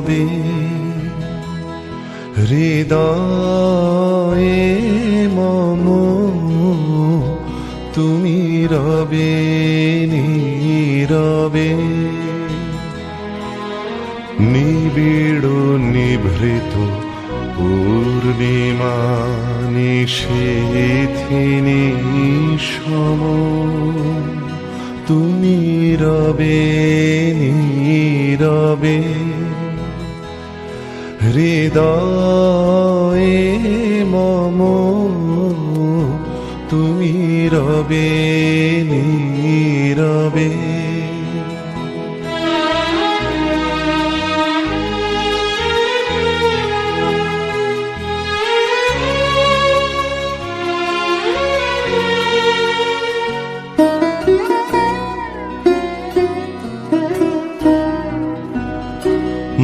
নীরবে হৃদয়ে মম তুমি রবে নীরবে নিবিড় নিভৃত পূর্ণিমা নিশীথিনী সম তুমি রবে নীরবে হৃদয়ে মম তুমি রবে নীরবে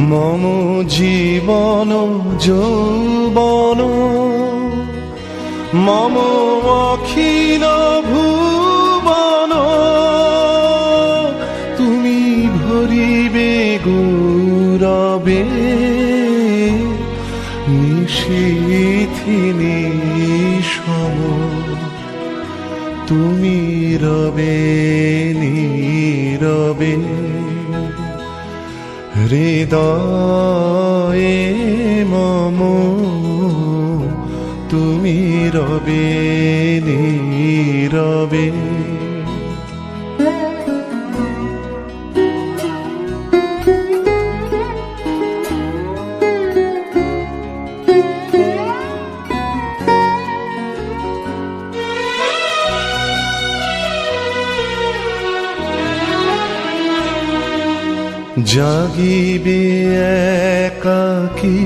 মম জীবন যৌবন মম অখিল ভুবন তুমি ভরিবে গৌরবে নিশীথিনী সম তুমি রবে নীরবে হৃদয়ে মম তুমি রবে নীরবে জাগিবে একাকী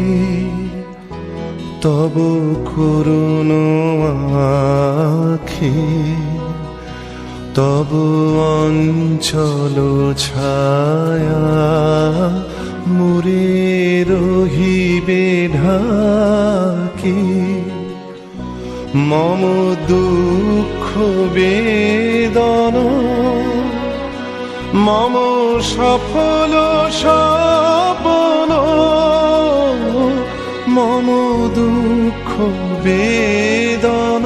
তব করুণ আখি তব অঞ্চল ছায়া মুরে রহিবে ঢাকি মম দুঃখ বেদন মম সফল স্বপ্ন মম দুঃখ বেদন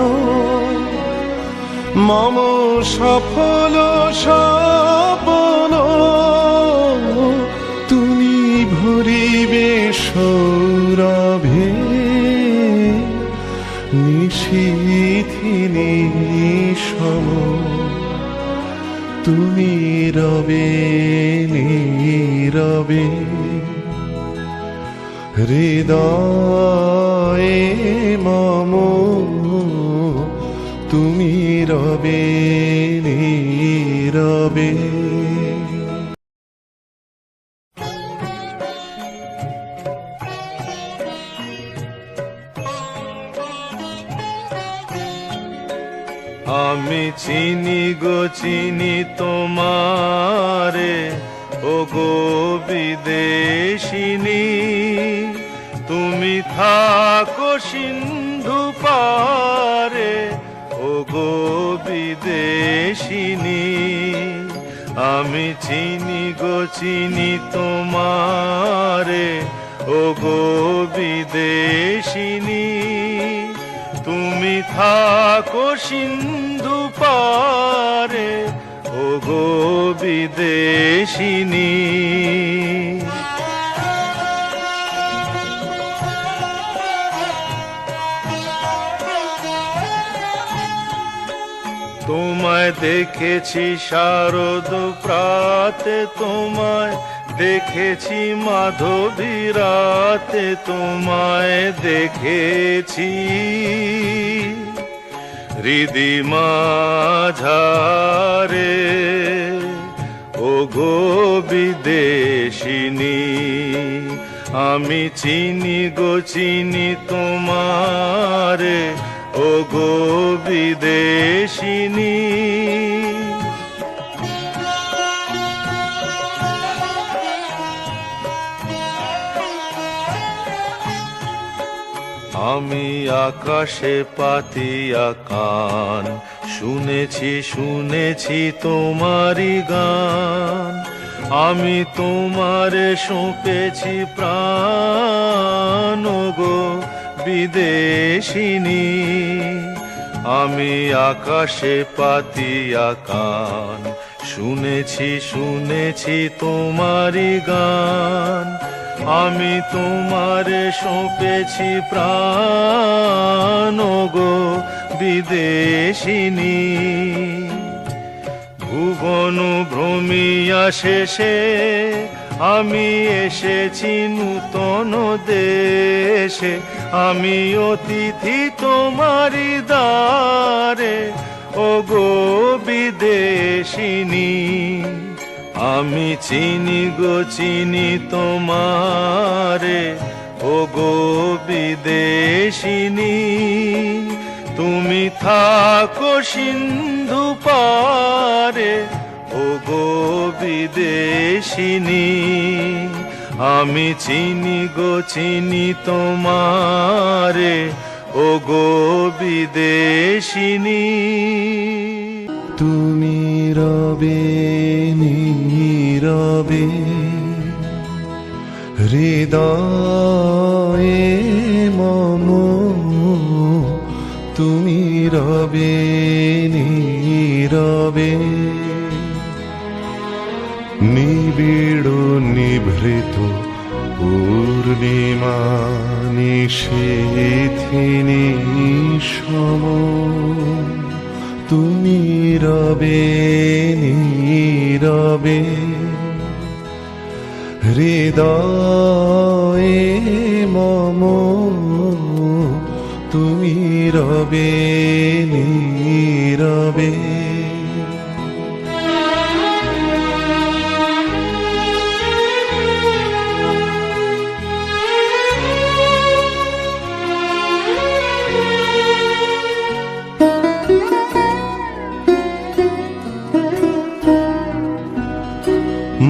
মম সফল স্বপ্ন তুমি ভরিবে সৌরভে নিশীথিনী সম তুমি রবে নীরবে হৃদয়ে মম তুমি রবে নীরবে আমি চিনি গো চিনি তোমারে ও গো বিদেশিনী তুমি থাকো সিন্ধু পারে ও গো বিদেশিনী আমি চিনি গো চিনি তোমারে ও গো বিদেশিনী তুমি থাকো সিন্ধু পারে ও গো বিদেশিনী তোমায় দেখেছি শারদ প্রাতে তোমায় দেখেছি মাধবী রাতে তোমায় দেখেছি হৃদি মাঝারে ও গো বিদেশিনী আমি চিনি গো চিনি তোমারে ও গো বিদেশিনী আমি আকাশে পাতিয়া কান শুনেছি শুনেছি তোমারি গান আমি তোমারে সঁপেছি প্রাণ গো বিদেশিনী। আমি আকাশে পাতিয়া কান, শুনেছি শুনেছি তোমারি গান। আমি তোমারে সঁপেছি প্রাণ গো বিদেশিনী। ভুবন ভ্রমিয়া শেষে আমি এসেছি নূতন দেশে। আমি অতিথি তোমারি দ্বারে ও গো বিদেশিনী। আমি চিনি গো চিনি তোমারে ও গো বিদেশিনী। তুমি থাকো সিন্ধু পারে ও গো বিদেশিনী। আমি চিনি গো চিনি তোমারে ও গো বিদেশিনী। তুমি রবে নীরবে হৃদয়ে মম, তুমি রবে নীরবে নিবিড় নিভৃত পূর্ণিমা নিশীথিনী সম। তুমি রবে নীরবে হৃদয়ে মম, তুমি রবে নীরবে।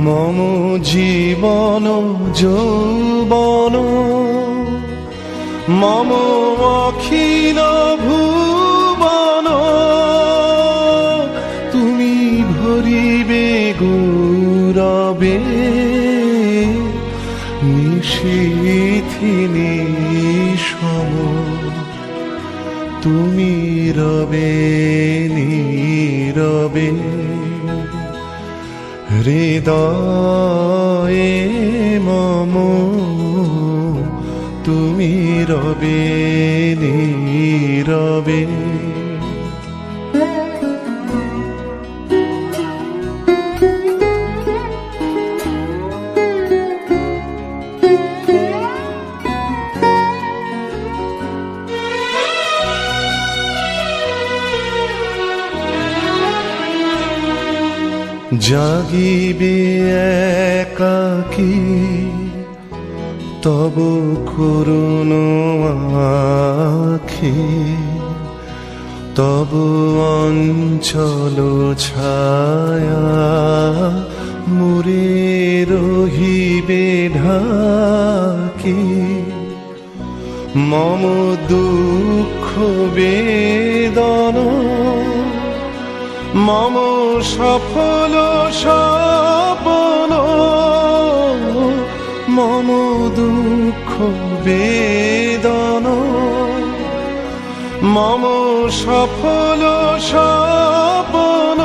মম জীবন যৌবন মম অখিল ভুবন, তুমি ভরিবে গৌরবে নিশীথিনী সম। তুমি রবে নীরবে হৃদয়ে মম, তুমি রবে নীরবে। জাগিবে একাকী তব করুণ আখি, তব অঞ্চল ছায়া মুরে রহিবে ঢাকি। মম দুঃখ বেদন মম সফল স্বপ্ন, মম দুঃখ বেদন মম সফল স্বপ্ন,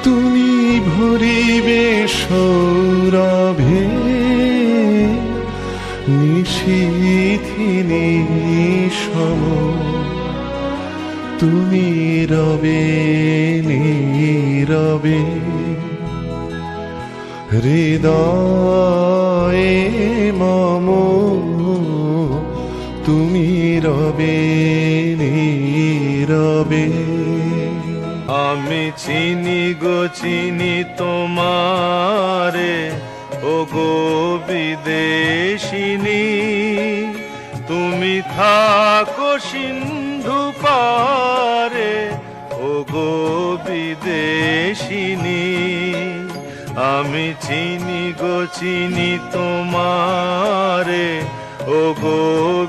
তুমি ভরিবে সৌরভে নিশীথিনী সম। তুমি রবে নীরবে হৃদয়ে মম, তুমি রবে নীরবে। আমি চিনি গো চিনি তোমারে ও গো বিদেশিনী। তুমি থাকো সিন্ধু পারে ও গো বিদেশিনী। আমি চিনি গো চিনি তোমারে ও গো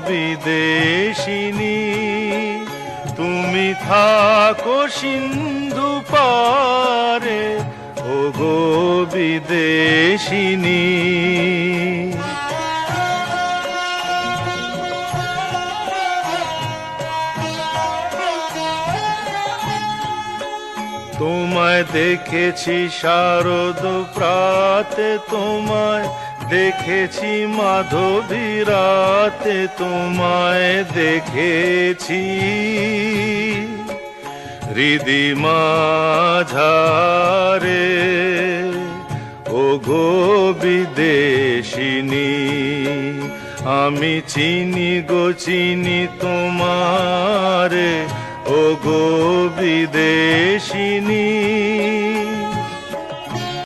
বিদেশিনী। তুমি থাকো সিন্ধু পারে ও গো বিদেশিনী। তোমায় দেখেছি শারদ প্রাতে, তোমায় দেখেছি মাধবী রাতে, তোমায় দেখেছি হৃদি মাঝারে, ও গো বিদেশিনী। আমি চিনি গো চিনি তোমারে, ও গো বিদেশিনী।